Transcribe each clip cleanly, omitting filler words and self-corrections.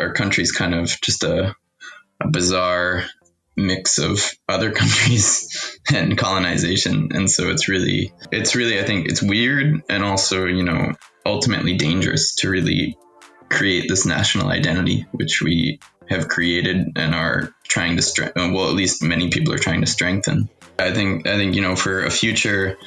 our country's kind of just a bizarre mix of other countries and colonization. And so it's really, I think it's weird and also, ultimately dangerous to really create this national identity, which we have created and are trying to well, at least many people are trying to strengthen. I think, for a future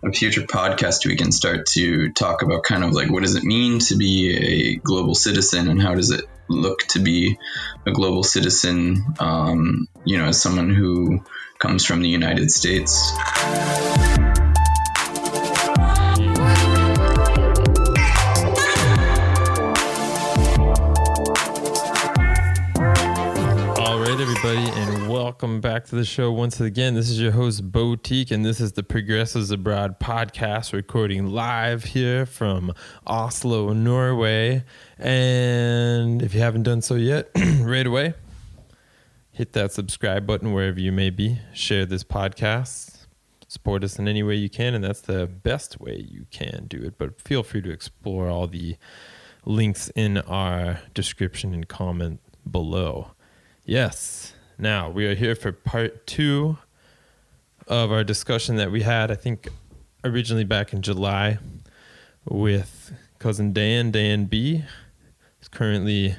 podcast, we can start to talk about kind of like, what does it mean to be a global citizen, and how does it look to be a global citizen, as someone who comes from the United States. Everybody, and welcome back to the show once again. This is your host BoTik, and this is the Progressives Abroad podcast, recording live here from Oslo, Norway. And if you haven't done so yet, right away, hit that subscribe button wherever you may be. Share this podcast. Support us in any way you can, and that's the best way you can do it. But feel free to explore all the links in our description and comment below. Yes. Now, we are here for part 2 of our discussion that we had, I think, originally back in July with cousin Dan Bee. He's currently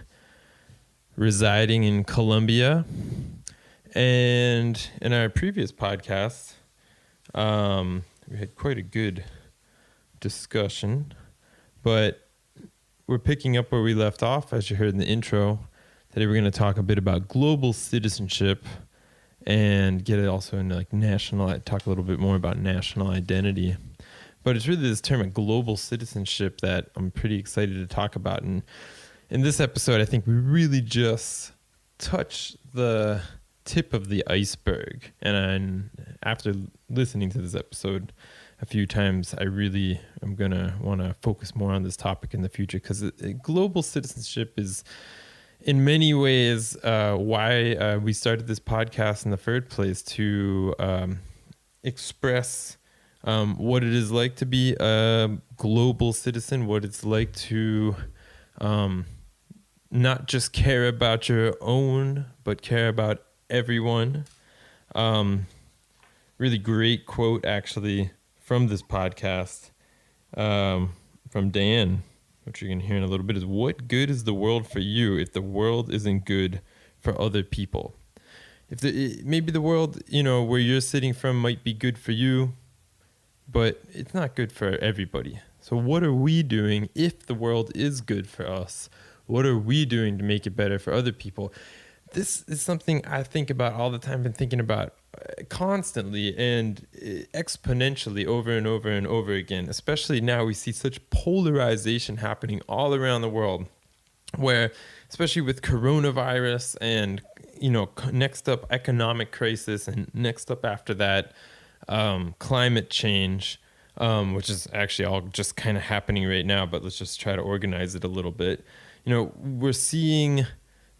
residing in Colombia. And in our previous podcast, we had quite a good discussion. But we're picking up where we left off, as you heard in the intro. Today we're going to talk a bit about global citizenship and get it also into talk a little bit more about national identity. But it's really this term of global citizenship that I'm pretty excited to talk about. And in this episode, I think we really just touch the tip of the iceberg. And after listening to this episode a few times, I really am going to want to focus more on this topic in the future, because global citizenship is, in many ways, why we started this podcast in the first place, to express what it is like to be a global citizen, what it's like to not just care about your own, but care about everyone. Really great quote, actually, from this podcast, from Dan, which you're going to hear in a little bit, is, what good is the world for you if the world isn't good for other people? Maybe the world, where you're sitting from might be good for you, but it's not good for everybody. So what are we doing if the world is good for us? What are we doing to make it better for other people? This is something I think about all the time, been thinking about constantly and exponentially over and over and over again. Especially now, we see such polarization happening all around the world, where, especially with coronavirus and, next up economic crisis, and next up after that, climate change, which is actually all just kind of happening right now, but let's just try to organize it a little bit. We're seeing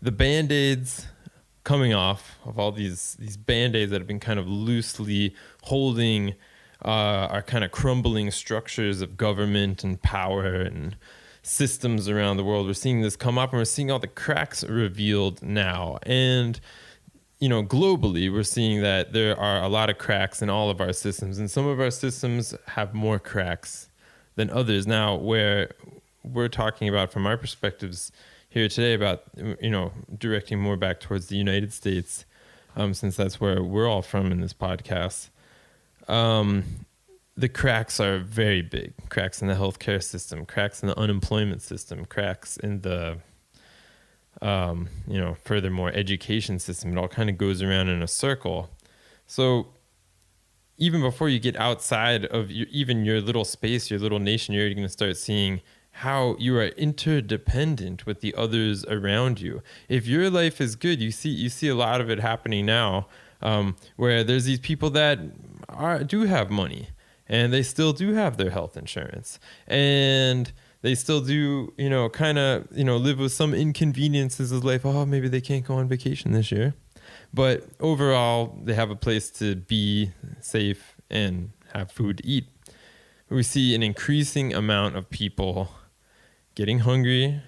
the Band-Aids coming off of all these Band-Aids that have been kind of loosely holding our kind of crumbling structures of government and power and systems around the world. We're seeing this come up, and we're seeing all the cracks revealed now. And, globally, we're seeing that there are a lot of cracks in all of our systems, and some of our systems have more cracks than others. Now, where we're talking about, from our perspectives here today, about, directing more back towards the United States, since that's where we're all from in this podcast. The cracks are very big. Cracks in the healthcare system, cracks in the unemployment system, cracks in the, furthermore, education system. It all kind of goes around in a circle. So even before you get outside of your little space, your little nation, you're going to start seeing how you are interdependent with the others around you. If your life is good, you see a lot of it happening now, where there's these people that do have money, and they still do have their health insurance, and they still do, live with some inconveniences of life. Oh, maybe they can't go on vacation this year, but overall, they have a place to be safe and have food to eat. We see an increasing amount of people getting hungry,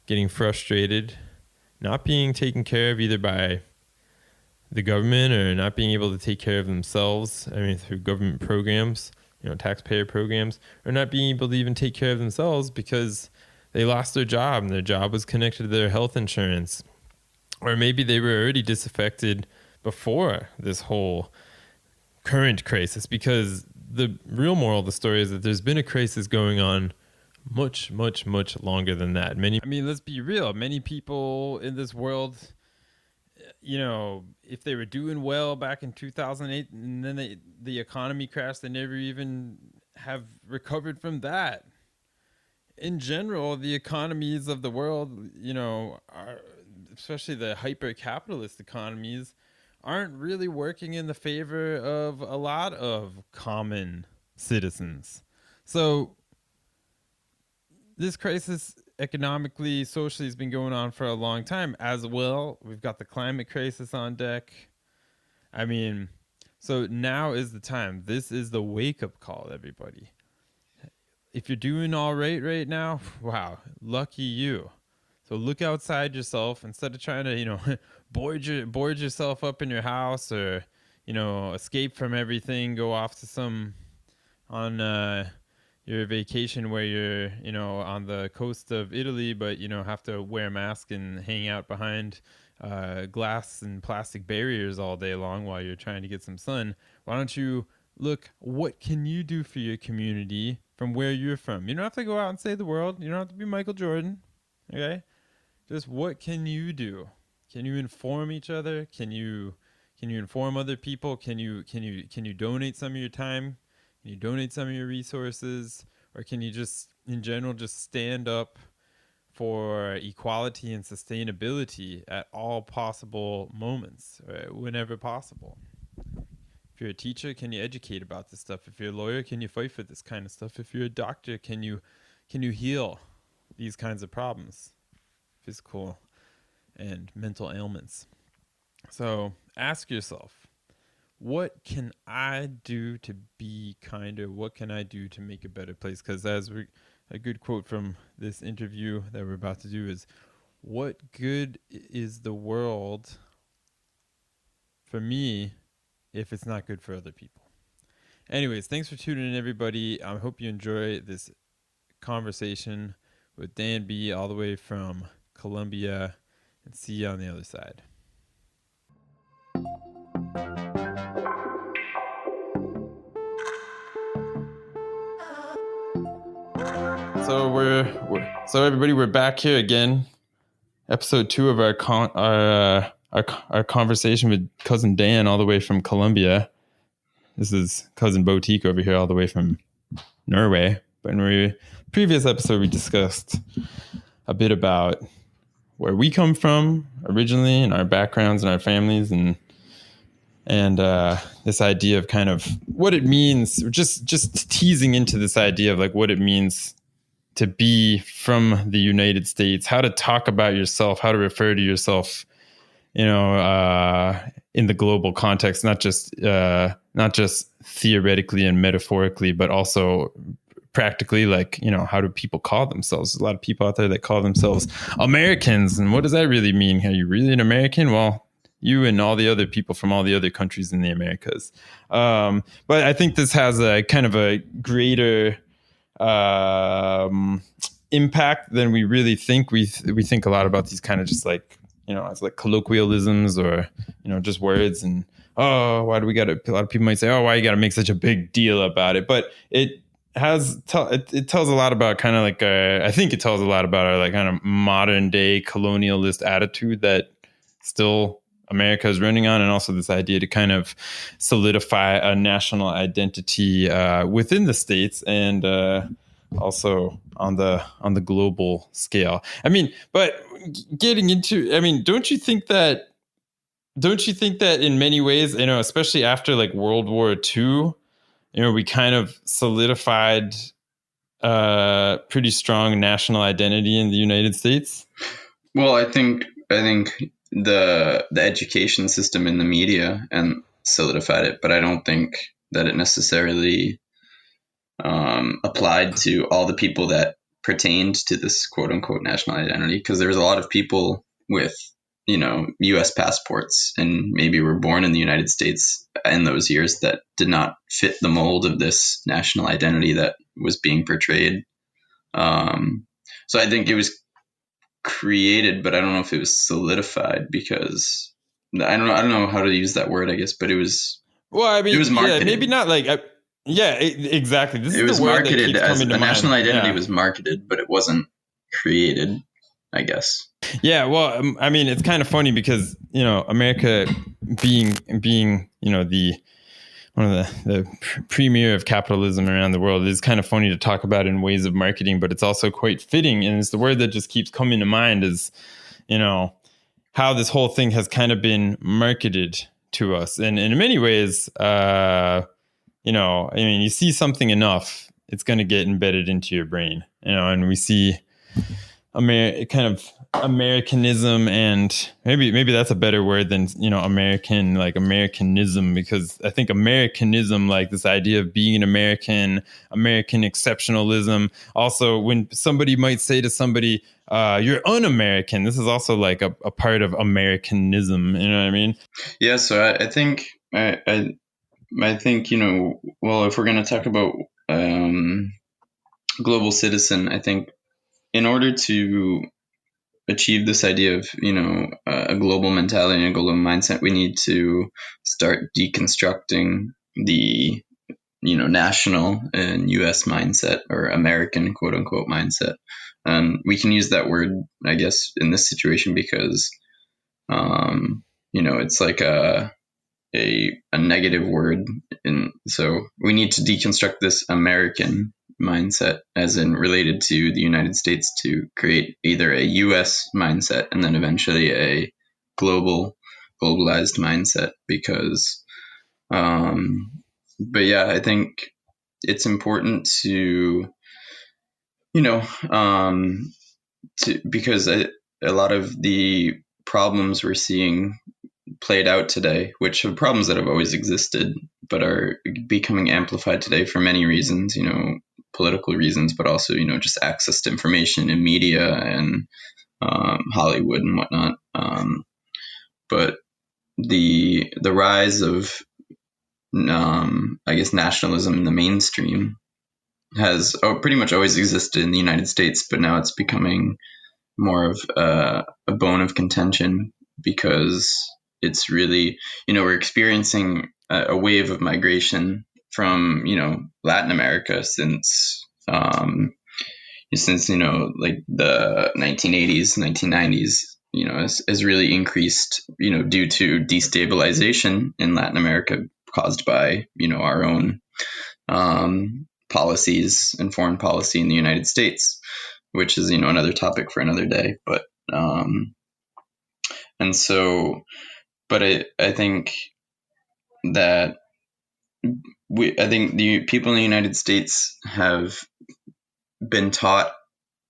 getting frustrated, not being taken care of either by the government or not being able to take care of themselves. I mean, through government programs, taxpayer programs, or not being able to even take care of themselves because they lost their job and their job was connected to their health insurance. Or maybe they were already disaffected before this whole current crisis, because the real moral of the story is that there's been a crisis going on much, much, much longer than that. Let's be real. Many people in this world, if they were doing well back in 2008 and then the economy crashed, they never even have recovered from that. In general, the economies of the world, are, especially the hyper-capitalist economies, aren't really working in the favor of a lot of common citizens. So this crisis economically, socially, has been going on for a long time as well. We've got the climate crisis on deck. So now is the time. This is the wake-up call, everybody. If you're doing all right now, wow, lucky you. So look outside yourself instead of trying to, board yourself up in your house, or, escape from everything, go off to on your vacation where you're, on the coast of Italy, but, have to wear a mask and hang out behind glass and plastic barriers all day long while you're trying to get some sun. Why don't you look, what can you do for your community from where you're from? You don't have to go out and save the world. You don't have to be Michael Jordan. Okay? Just what can you do? Can you inform each other? Can you inform other people? Can you donate some of your time? Can you donate some of your resources? Or can you just, in general, just stand up for equality and sustainability at all possible moments, whenever possible? If you're a teacher, can you educate about this stuff? If you're a lawyer, can you fight for this kind of stuff? If you're a doctor, can you heal these kinds of problems, physical and mental ailments? So ask yourself, what can I do to be kinder? What can I do to make a better place? Because a good quote from this interview that we're about to do is, what good is the world for me if it's not good for other people? Anyways, thanks for tuning in, everybody. I hope you enjoy this conversation with Dan Bee all the way from Colombia, and see you on the other side. So everybody, we're back here again. Episode 2 of our conversation with cousin Dan all the way from Colombia. This is cousin BoTik over here all the way from Norway. But in the previous episode, we discussed a bit about where we come from originally and our backgrounds and our families, and this idea of kind of what it means, just teasing into this idea of like what it means to be from the United States, how to talk about yourself, how to refer to yourself, in the global context, not just theoretically and metaphorically, but also practically. Like, how do people call themselves? There's a lot of people out there that call themselves Americans, and what does that really mean? Are you really an American? Well, you and all the other people from all the other countries in the Americas. But I think this has a kind of a greater impact than we really think. We think a lot about these kind of just like, as like colloquialisms, or, just words, and, why do we got to, a lot of people might say, why you got to make such a big deal about it? But it tells a lot about kind of like, I think it tells a lot about our like kind of modern day colonialist attitude that still America is running on, and also this idea to kind of solidify a national identity within the states, and also on the global scale. But getting into, don't you think that in many ways, especially after like World War II, we kind of solidified pretty strong national identity in the United States? Well, I think the education system in the media and solidified it, but I don't think that it necessarily applied to all the people that pertained to this quote unquote national identity, because there's a lot of people with, US passports, and maybe were born in the United States in those years that did not fit the mold of this national identity that was being portrayed. So I think it was created, but I don't know if it was solidified, because I don't know how to use that word, I guess, but it was marketed. Maybe not like exactly. This it is was the word that marketed keeps as coming to a mind. national identity Yeah. was marketed, but it wasn't created, I guess. Yeah, well, I mean, it's kind of funny because America being the one of the premier of capitalism around the world, is kind of funny to talk about in ways of marketing, but it's also quite fitting, and it's the word that just keeps coming to mind is how this whole thing has kind of been marketed to us, and in many ways, I mean, you see something enough, it's going to get embedded into your brain, and we see kind of Americanism, and maybe that's a better word than American, like Americanism, because I think Americanism, like this idea of being an American exceptionalism. Also, when somebody might say to somebody, "You're un-American," this is also like a part of Americanism. You know what I mean? Yeah. So I think I think well, if we're going to talk about global citizen, I think in order to achieve this idea of a global mentality and a global mindset, we need to start deconstructing the national and US mindset, or American quote unquote mindset. We can use that word, I guess, in this situation because it's like a negative word, and so we need to deconstruct this American mindset as in related to the United States to create either a US mindset and then eventually a globalized mindset, because but yeah, I think it's important to because a lot of the problems we're seeing played out today, which are problems that have always existed but are becoming amplified today for many reasons, political reasons, but also just access to information and media and Hollywood and whatnot. But the rise of I guess nationalism in the mainstream has pretty much always existed in the United States, but now it's becoming more of a bone of contention, because it's really, we're experiencing a wave of migration from, Latin America since like the 1980s, 1990s, has really increased, due to destabilization in Latin America caused by, our own policies and foreign policy in the United States, which is, another topic for another day. But and so, but I think that I think the people in the United States have been taught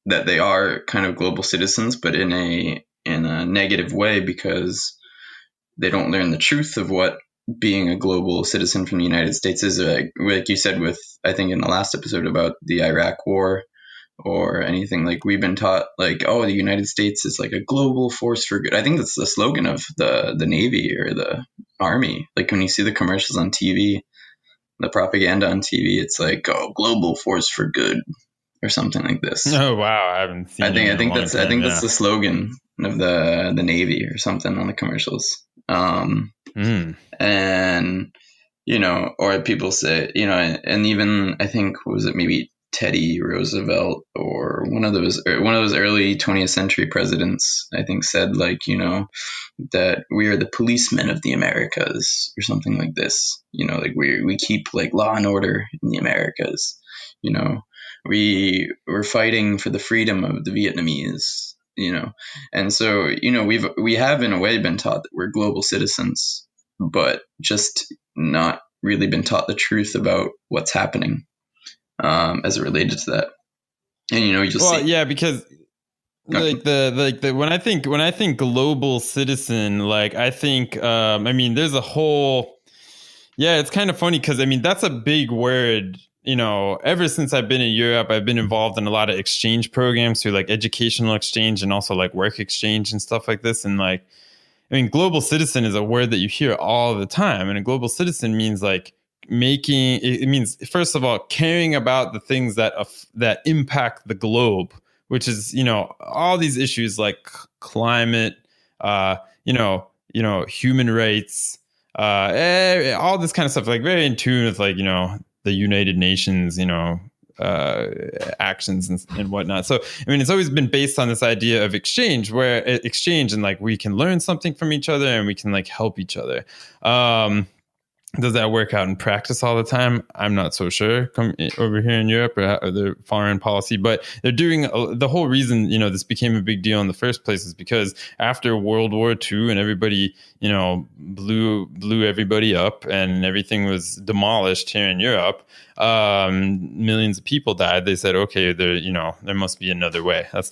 that they are kind of global citizens, but in a negative way, because they don't learn the truth of what being a global citizen from the United States is. Like you said, with, I think in the last episode about the Iraq War or anything, like we've been taught like, oh, the United States is like a global force for good. I think that's the slogan of the Navy or the Army. Like when you see the commercials on TV, the propaganda on TV, it's like, oh, global force for good or something like this. Oh wow, I haven't seen. I think that's the slogan of the Navy or something on the commercials. And or people say, and even I think, what was it, maybe Teddy Roosevelt or one of those early 20th century presidents, I think, said like, that we are the policemen of the Americas or something like this. Like we keep like law and order in the Americas. We're fighting for the freedom of the Vietnamese. And so we have in a way been taught that we're global citizens, but just not really been taught the truth about what's happening as it related to that. And yeah, because like the when I think global citizen, like I think I mean there's a whole, yeah, it's kind of funny because I mean that's a big word ever since I've been in Europe, I've been involved in a lot of exchange programs through like educational exchange and also like work exchange and stuff like this. And like, I mean, global citizen is a word that you hear all the time. And a global citizen means like it means, first of all, caring about the things that impact the globe, which is, all these issues like climate, human rights, all this kind of stuff, like very in tune with like, the United Nations, actions and whatnot. So, I mean, it's always been based on this idea of exchange, and like we can learn something from each other and we can like help each other. Does that work out in practice all the time? I'm not so sure. Over here in Europe or the foreign policy, but they're doing the whole reason, this became a big deal in the first place is because after World War II and everybody, blew everybody up and everything was demolished here in Europe, millions of people died. They said, okay, there must be another way. That's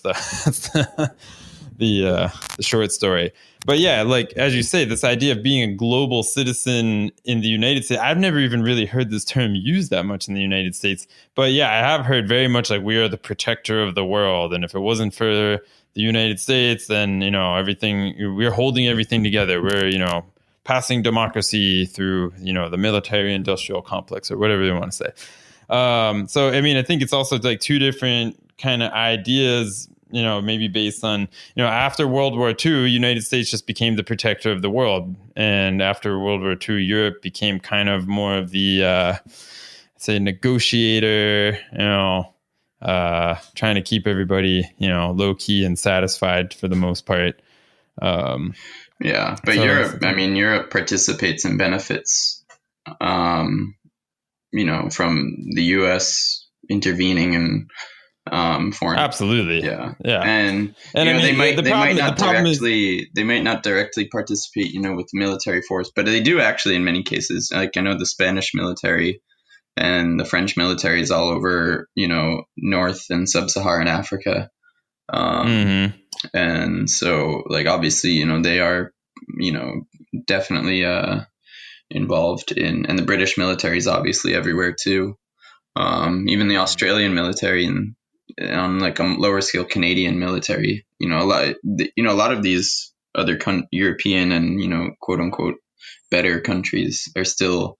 the short story. But yeah, like as you say, this idea of being a global citizen in the United States, I've never even really heard this term used that much in the United States. But yeah, I have heard very much like we are the protector of the world. And if it wasn't for the United States, then, we're holding everything together. We're, passing democracy through, the military industrial complex or whatever they want to say. So, I mean, I think it's also like two different kind of ideas, maybe based on, after World War II, United States just became the protector of the world. And after World War II, Europe became kind of more of the, say, negotiator, trying to keep everybody, low key and satisfied for the most part. Yeah, but Europe participates and benefits, from the U.S. intervening and foreign. Absolutely. Yeah. And they might not directly participate, with the military force, but they do actually in many cases. Like I know the Spanish military and the French military is all over, North and Sub-Saharan Africa. And so like, obviously, they are, definitely, involved and the British military is obviously everywhere too. Even the Australian military and on like a lower scale Canadian military, a lot of these other European and, quote unquote, better countries are still,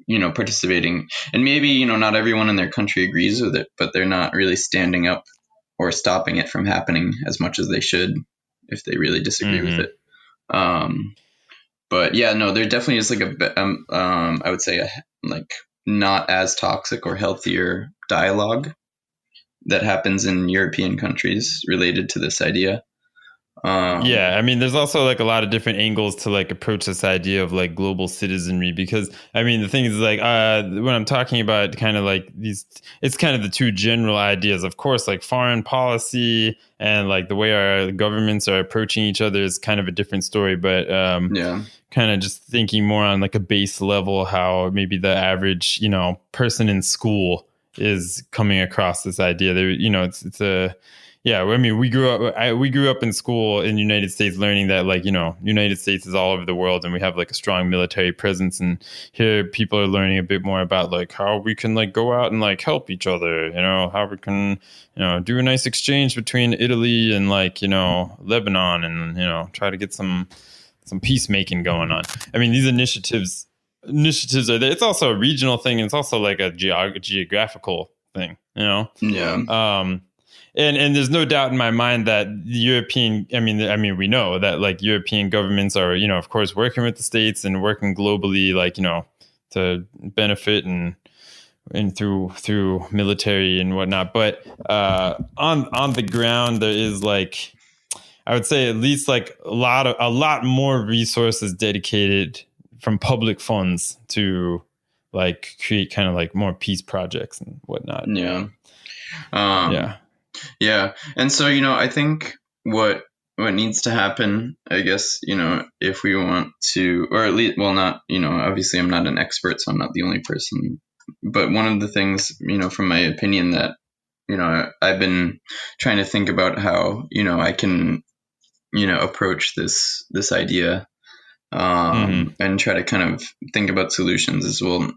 participating, and maybe, not everyone in their country agrees with it, but they're not really standing up or stopping it from happening as much as they should if they really disagree with it. But yeah, no, there definitely is like I would say like not as toxic or healthier dialogue that happens in European countries related to this idea. Yeah, I mean, there's also like a lot of different angles to like approach this idea of like global citizenry, because I mean, the thing is like when I'm talking about kind of like these, it's kind of the two general ideas. Of course, like foreign policy and like the way our governments are approaching each other is kind of a different story. But kind of just thinking more on like a base level, how maybe the average, person in school is coming across this idea. There, it's a yeah, I mean, we grew up in school in the United States learning that, like, United States is all over the world and we have like a strong military presence. And here people are learning a bit more about like how we can like go out and like help each other, how we can, do a nice exchange between Italy and like, Lebanon and, try to get some peacemaking going on. I mean, these initiatives are there. It's also a regional thing. And it's also like a geographical thing, Yeah. And there's no doubt in my mind that the European, I mean, we know that like European governments are, of course, working with the states and working globally, like, to benefit and through military and whatnot. But on the ground, there is like, I would say at least like a lot more resources dedicated from public funds to like create kind of like more peace projects and whatnot. Yeah. Yeah. Yeah. And so, I think what needs to happen, I guess, if we want to, or at least, well, not, obviously I'm not an expert, so I'm not the only person, but one of the things, from my opinion that, I've been trying to think about how, I can, approach this idea, and try to kind of think about solutions as well.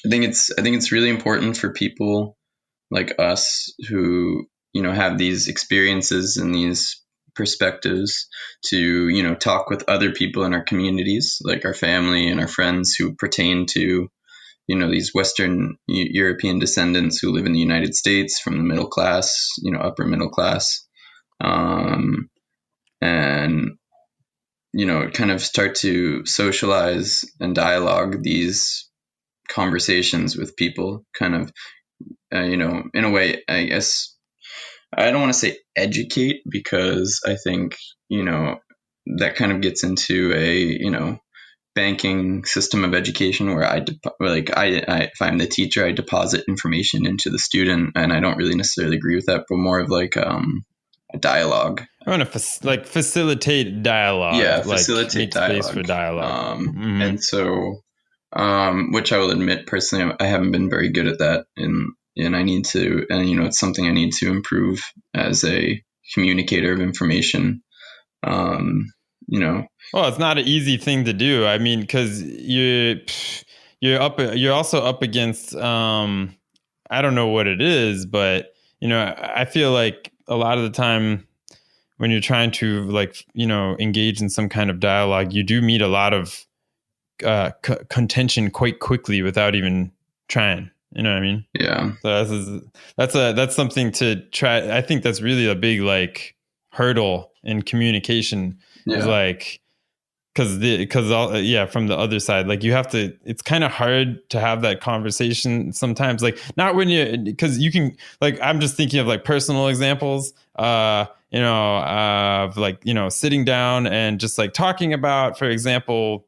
I think it's really important for people like us who, have these experiences and these perspectives to, talk with other people in our communities, like our family and our friends who pertain to, these Western European descendants who live in the United States from the middle class, upper middle class. And, kind of start to socialize and dialogue these conversations with people, kind of, in a way, I guess, I don't want to say educate, because I think, that kind of gets into a, banking system of education where if I'm the teacher, I deposit information into the student, and I don't really necessarily agree with that, but more of like a dialogue. I want to facilitate dialogue, Yeah, like facilitate make space dialogue. for dialogue. And so, which I will admit personally, I haven't been very good at that, and I need to, and it's something I need to improve as a communicator of information. You know, Well, it's not an easy thing to do. I mean, because you're also up against I don't know what it is, but I feel like a lot of the time when you're trying to engage in some kind of dialogue, you do meet a lot of contention quite quickly without even trying. You know what I mean? Yeah. So that's something to try. I think that's really a big hurdle in communication. Yeah. Is from the other side, you have to, it's kind of hard to have that conversation sometimes, not when because you can, I'm just thinking of personal examples, sitting down and just talking about, for example,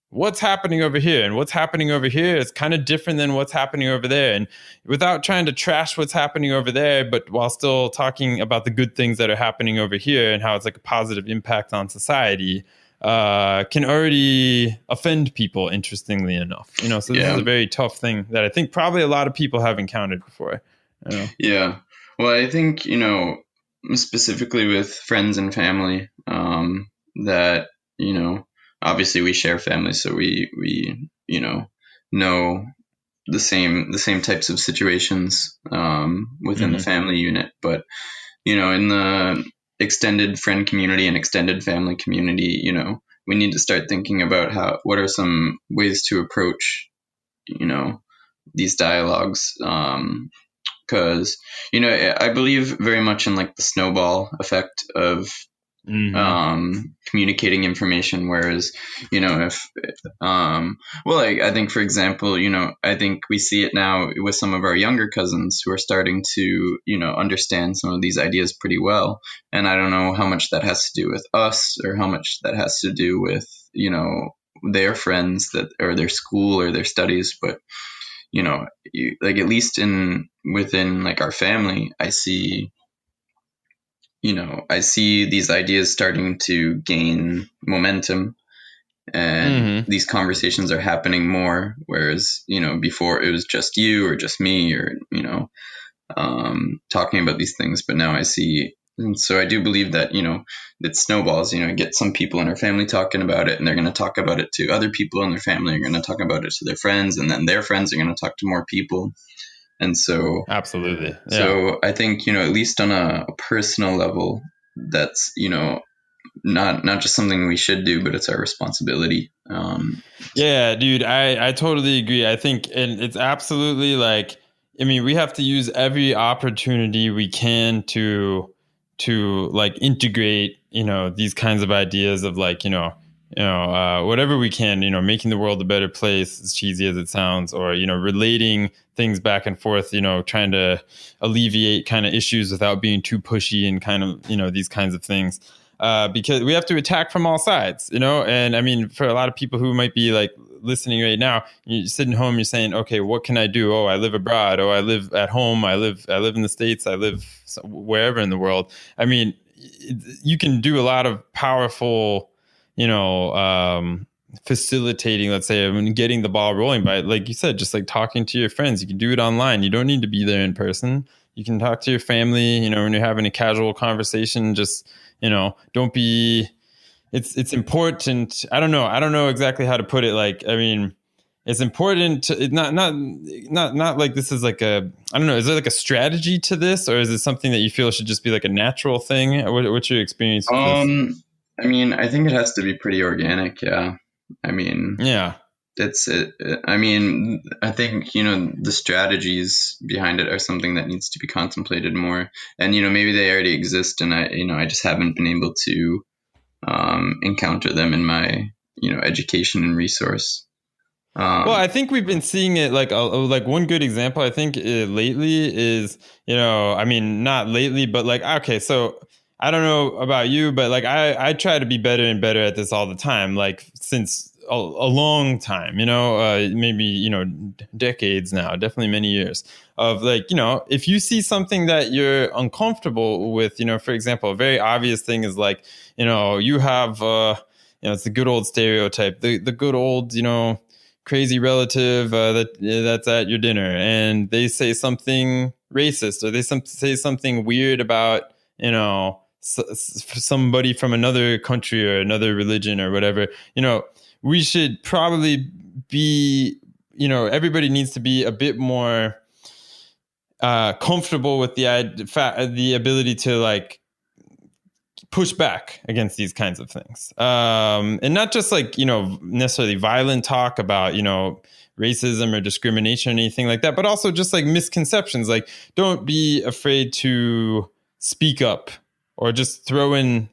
what's happening over here, and what's happening over here is kind of different than what's happening over there. And without trying to trash what's happening over there, but while still talking about the good things that are happening over here and how it's a positive impact on society, can already offend people, interestingly enough. So this is a very tough thing that I think probably a lot of people have encountered before. Yeah. Well, I think, specifically with friends and family, that, obviously we share family, so we know the same types of situations within the family unit. But, in the extended friend community and extended family community, we need to start thinking about what are some ways to approach, these dialogues. Because, I believe very much in the snowball effect of communicating information. Whereas, if, I think, for example, I think we see it now with some of our younger cousins who are starting to, understand some of these ideas pretty well. And I don't know how much that has to do with us or how much that has to do with, their friends or their school or their studies. But, at least within our family, I see these ideas starting to gain momentum, and these conversations are happening more. Whereas, before it was just you or just me or, talking about these things. But now I see, and so I do believe that, that snowballs, get some people in our family talking about it, and they're going to talk about it to other people in their family, are going to talk about it to their friends, and then their friends are going to talk to more people. And so, absolutely. Yeah. So I think, at least on a personal level, that's, not just something we should do, but it's our responsibility. Yeah, dude, I totally agree. I think, and it's absolutely we have to use every opportunity we can to integrate, these kinds of ideas of whatever we can, making the world a better place, as cheesy as it sounds, or, relating things back and forth, trying to alleviate kind of issues without being too pushy and kind of, these kinds of things. Because we have to attack from all sides, and I mean, for a lot of people who might be listening right now, you're sitting home, you're saying, okay, what can I do? Oh, I live abroad. Oh, I live at home. I live in the States. I live wherever in the world. I mean, you can do a lot of powerful, facilitating, let's say, getting the ball rolling by, like you said, just talking to your friends. You can do it online. You don't need to be there in person. You can talk to your family, when you're having a casual conversation. Just, don't be, it's important. I don't know exactly how to put it. it's important to not like this is like a, I don't know, is there like a strategy to this, or is it something that you feel should just be like a natural thing? What's your experience with this? I mean, I think it has to be pretty organic. Yeah. I mean, Yeah. it's it. I mean, I think the strategies behind it are something that needs to be contemplated more, and maybe they already exist, and I just haven't been able to encounter them in my education and resource. Well, I think we've been seeing it like one good example. I think lately is, I mean, not lately, but like, okay, so I don't know about you, but like I try to be better and better at this all the time, like since a long time, maybe decades now, definitely many years of like, if you see something that you're uncomfortable with, for example, a very obvious thing is like, you have it's the good old stereotype, the good old crazy relative that's at your dinner, and they say something racist, or they say something weird about somebody from another country or another religion or whatever. We should probably be, everybody needs to be a bit more comfortable with the ability to like push back against these kinds of things, and not just like necessarily violent talk about racism or discrimination or anything like that, but also just like misconceptions. Like, don't be afraid to speak up, or just throw in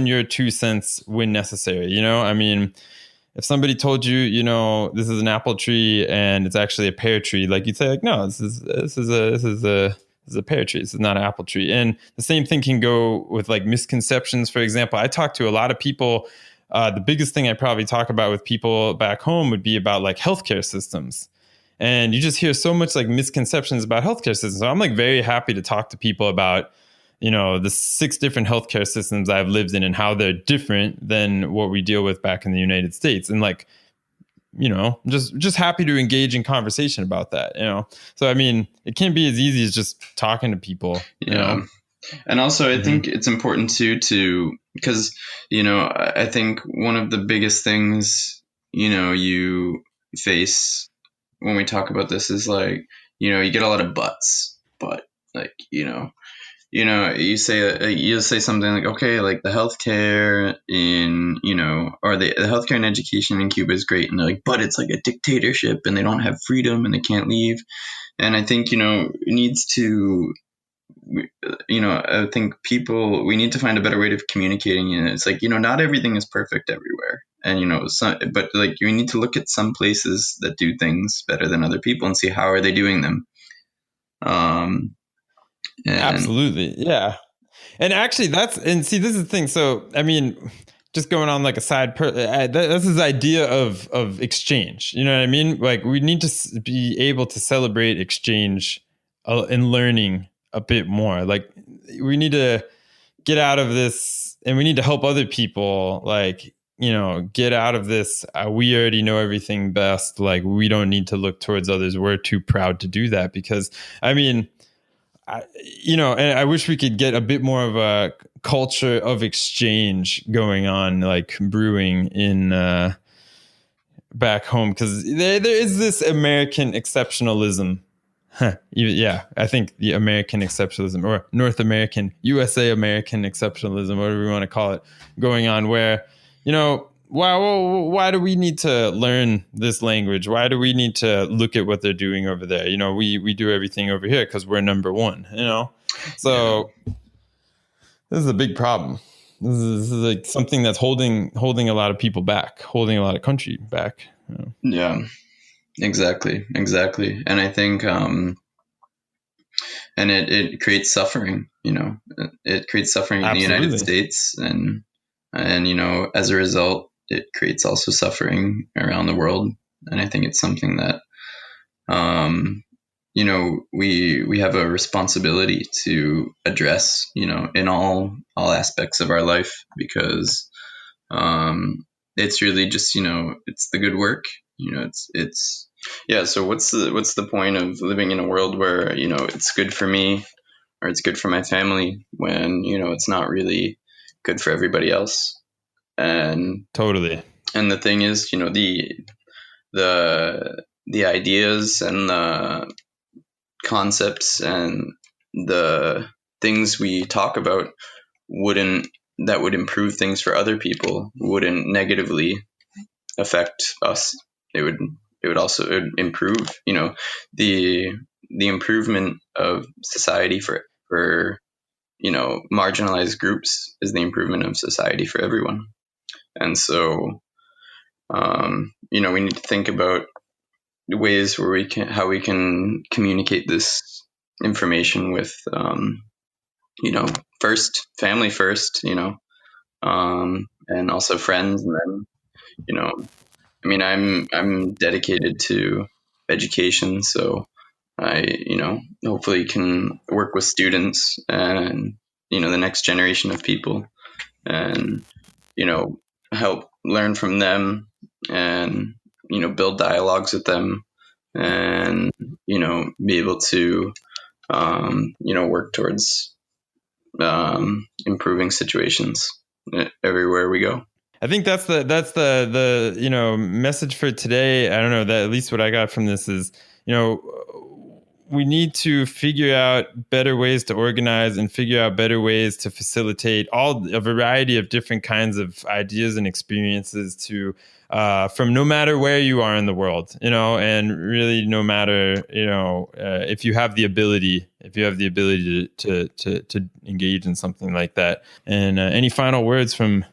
your 2 cents when necessary. I mean, if somebody told you, this is an apple tree and it's actually a pear tree, like you'd say like, no, this is a pear tree. This is not an apple tree. And the same thing can go with like misconceptions. For example, I talk to a lot of people. The biggest thing I probably talk about with people back home would be about like healthcare systems. And you just hear so much like misconceptions about healthcare systems. So I'm like very happy to talk to people about, the 6 different healthcare systems I've lived in and how they're different than what we deal with back in the United States. And like, just happy to engage in conversation about that, So, I mean, it can't be as easy as just talking to people, Yeah. And also, I think it's important because, I think one of the biggest things, you face when we talk about this is like, you get a lot of but like, you say something like, okay, like the healthcare in, or the healthcare and education in Cuba is great. And they're like, but it's like a dictatorship and they don't have freedom and they can't leave. And I think, it needs to, I think we need to find a better way of communicating. And it's like, not everything is perfect everywhere. And, but like, you need to look at some places that do things better than other people and see how are they doing them. Absolutely. Yeah. And actually see, this is the thing. So, I mean, just going on like a side, this is the idea of exchange. You know what I mean? Like, we need to be able to celebrate exchange and learning a bit more. Like, we need to get out of this, and we need to help other people, like, get out of this. We already know everything best. Like, we don't need to look towards others. We're too proud to do that, because, I mean, and I wish we could get a bit more of a culture of exchange going on, like brewing in back home, because there is this American exceptionalism. Yeah, I think the American exceptionalism, or North American, USA American exceptionalism, whatever we want to call it, going on, where, why do we need to learn this language? Why do we need to look at what they're doing over there? We do everything over here because we're number one, So this is a big problem. This is like something that's holding a lot of people back, holding a lot of country back. Yeah, exactly. And I think, and it creates suffering, it creates suffering in Absolutely. the United States, and as a result, it creates also suffering around the world. And I think it's something that, we have a responsibility to address, in all aspects of our life, because, it's really just, it's the good work, it's yeah. So what's the point of living in a world where, it's good for me or it's good for my family when, it's not really good for everybody else? And totally. And the thing is, the ideas and the concepts and the things we talk about wouldn't that would improve things for other people wouldn't negatively affect us. It would also it would improve, the improvement of society for marginalized groups is the improvement of society for everyone. And so we need to think about ways where how we can communicate this information with first family first, and also friends, and then I'm dedicated to education, so I hopefully can work with students and the next generation of people, and help learn from them, and build dialogues with them, and be able to work towards improving situations everywhere we go. I think that's the message for today. I don't know, that at least what I got from this is, we need to figure out better ways to organize and figure out better ways to facilitate a variety of different kinds of ideas and experiences to from no matter where you are in the world, and really no matter, if you have the ability to engage in something like that. And any final words from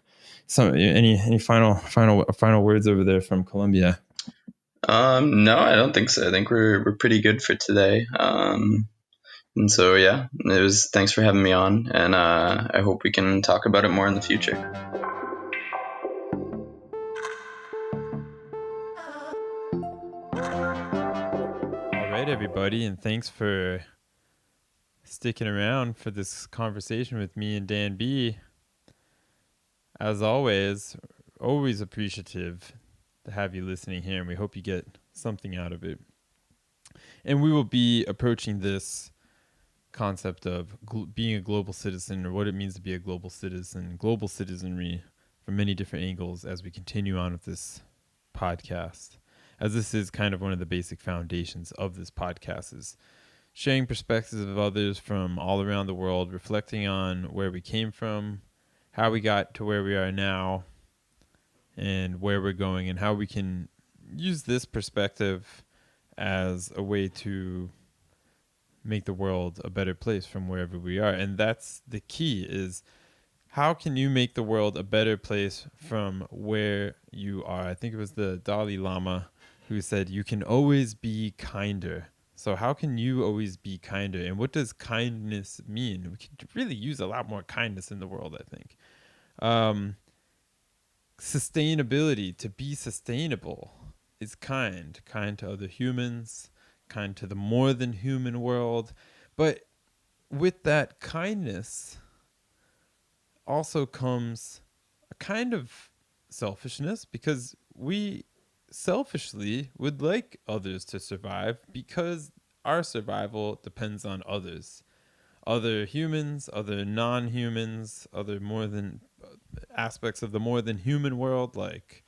any final words over there from Colombia? No, I don't think so. I think we're pretty good for today. And so, yeah, thanks for having me on, and I hope we can talk about it more in the future. All right, everybody, and thanks for sticking around for this conversation with me and Dan Bee. As always appreciative to have you listening here, and we hope you get something out of it. And we will be approaching this concept of being a global citizen, or what it means to be a global citizen, global citizenry, from many different angles as we continue on with this podcast, as this is kind of one of the basic foundations of this podcast, is sharing perspectives of others from all around the world, reflecting on where we came from, how we got to where we are now, and where we're going, and how we can use this perspective as a way to make the world a better place from wherever we are. And that's the key, is how can you make the world a better place from where you are? I think it was the Dalai Lama who said, you can always be kinder. So how can you always be kinder? And what does kindness mean? We could really use a lot more kindness in the world, I think. Sustainability, to be sustainable, is kind to other humans, kind to the more than human world. But with that kindness also comes a kind of selfishness, because we selfishly would like others to survive, because our survival depends on others, other humans, other non-humans, other more than aspects of the more than human world, like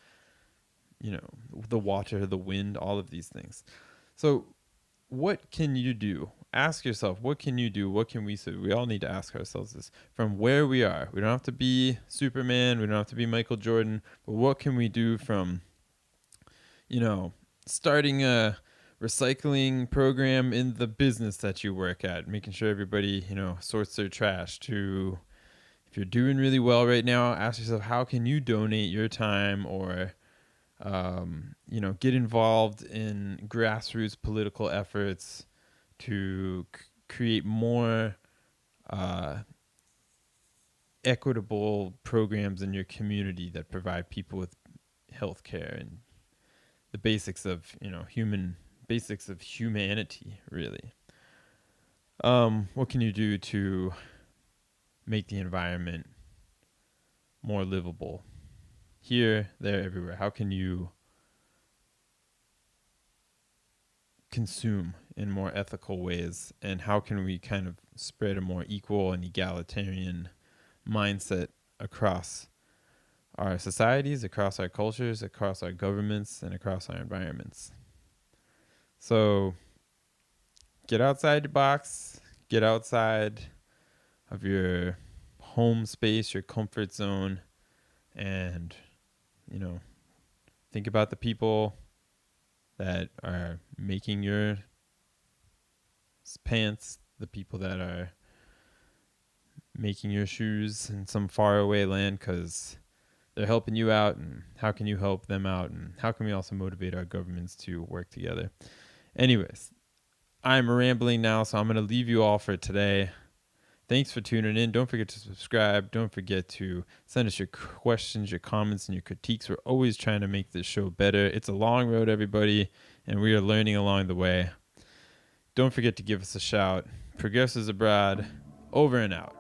the water, the wind, all of these things. So what can you do? Ask yourself, what can you do? What can we do? We all need to ask ourselves this from where we are. We don't have to be Superman, we don't have to be Michael Jordan, but what can we do from starting a recycling program in the business that you work at, making sure everybody, sorts their trash, to, if you're doing really well right now, ask yourself, how can you donate your time, or, get involved in grassroots political efforts to create more equitable programs in your community that provide people with healthcare and the basics of basics of humanity, really. What can you do to make the environment more livable here, there, everywhere? How can you consume in more ethical ways, and how can we kind of spread a more equal and egalitarian mindset across our societies, across our cultures, across our governments, and across our environments. So get outside the box, get outside of your home space, your comfort zone, and, think about the people that are making your pants, the people that are making your shoes in some faraway land, because they're helping you out, and how can you help them out, and how can we also motivate our governments to work together? Anyways, I'm rambling now, so I'm going to leave you all for today. Thanks for tuning in. Don't forget to subscribe. Don't forget to send us your questions, your comments, and your critiques. We're always trying to make this show better. It's a long road, everybody, and we are learning along the way. Don't forget to give us a shout. Progressives Abroad, over and out.